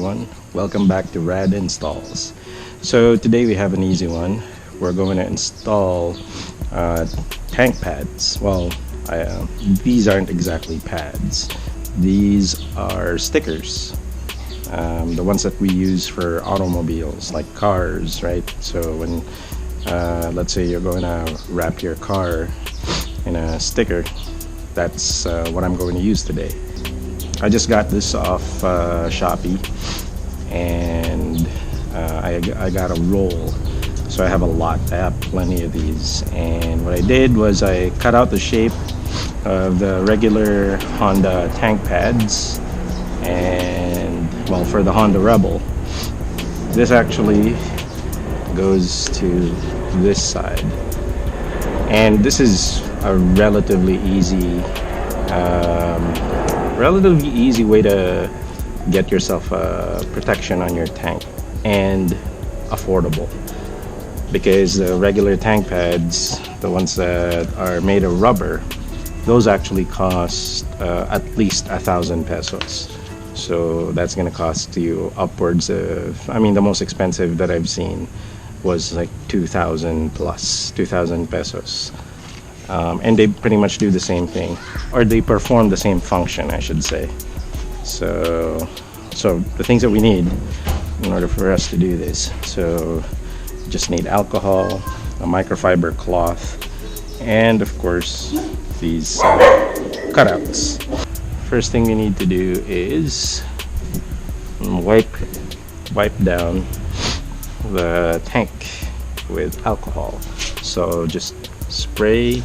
everyone, welcome back to R.A.D Installs. So today we have an easy one. We're going to install tank pads. Well, these aren't exactly pads. These are stickers. The ones that we use for automobiles, like cars, right? So when, let's say you're going to wrap your car in a sticker, that's what I'm going to use today. I just got this off Shopee, and I got a roll, so I have a lot. I have plenty of these, and what I did was I cut out the shape of the regular Honda tank pads, and well, for the Honda Rebel, this actually goes to this side, and this is a relatively easy way to get yourself protection on your tank, and affordable, because the regular tank pads, the ones that are made of rubber, those actually cost at least 1,000 pesos. So that's gonna cost you upwards of, I mean, the most expensive that I've seen was like 2,000 plus, 2,000 pesos. And they pretty much do the same thing, or they perform the same function, I should say. So the things that we need in order for us to do this, so you just need alcohol, a microfiber cloth, and of course these cutouts. First thing we need to do is wipe down the tank with alcohol. So just spray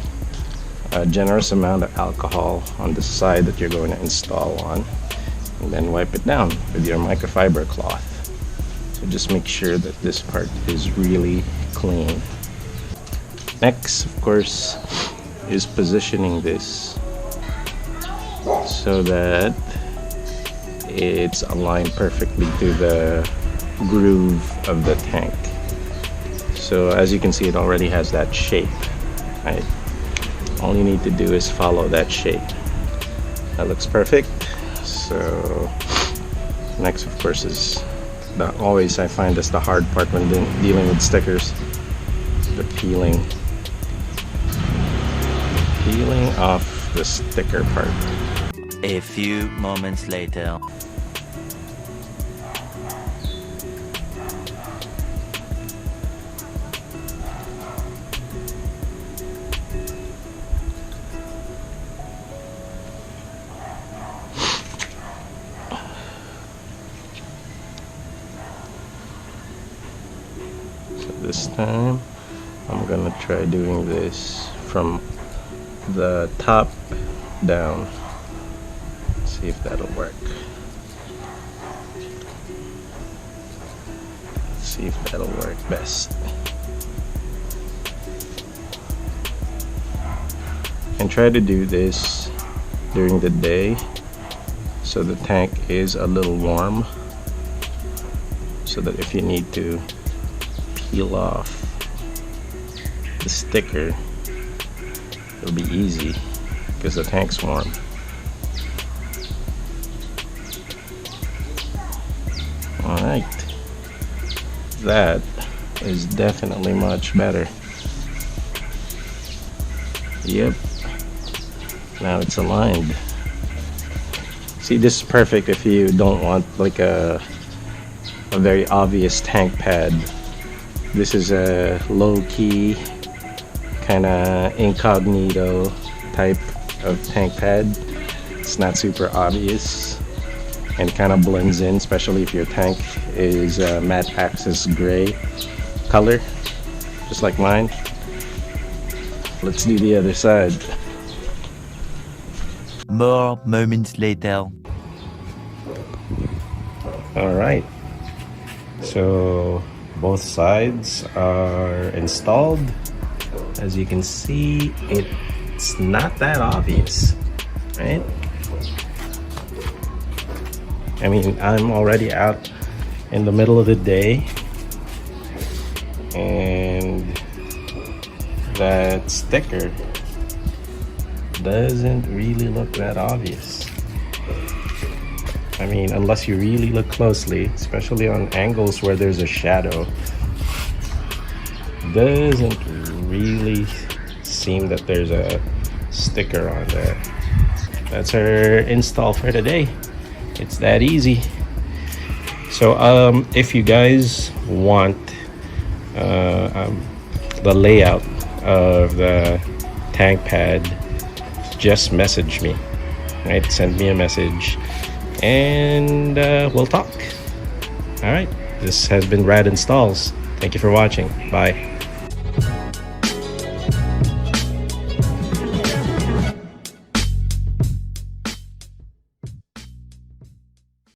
a generous amount of alcohol on the side that you're going to install on, and then wipe it down with your microfiber cloth. So just make sure that this part is really clean. Next, of course, is positioning this so that it's aligned perfectly to the groove of the tank. So as you can see, it already has that shape, right? All you need to do is follow that shape. That looks perfect. So next, of course, is always I find that's the hard part when dealing with stickers, the peeling off the sticker part. A few moments later. This time I'm gonna try doing this from the top down. See if that'll work. See if that'll work best. And try to do this during the day so the tank is a little warm, so that if you need to peel off the sticker, it'll be easy because the tank's warm. Alright, that is definitely much better. Yep, now it's aligned. See, this is perfect if you don't want like a very obvious tank pad. This is a low-key, kind of incognito type of tank pad. It's not super obvious and kind of blends in, especially if your tank is matte access gray color, just like mine. Let's do the other side. More moments later. All right, so both sides are installed. As you can see, it's not that obvious, right? I mean, I'm already out in the middle of the day, and that sticker doesn't really look that obvious. I mean, unless you really look closely, especially on angles where there's a shadow, doesn't really seem that there's a sticker on there. That's our install for today. It's that easy. So if you guys want the layout of the tank pad, just message me, right? Send me a message and we'll talk. All right, this has been R.A.D Installs. Thank you for watching. Bye.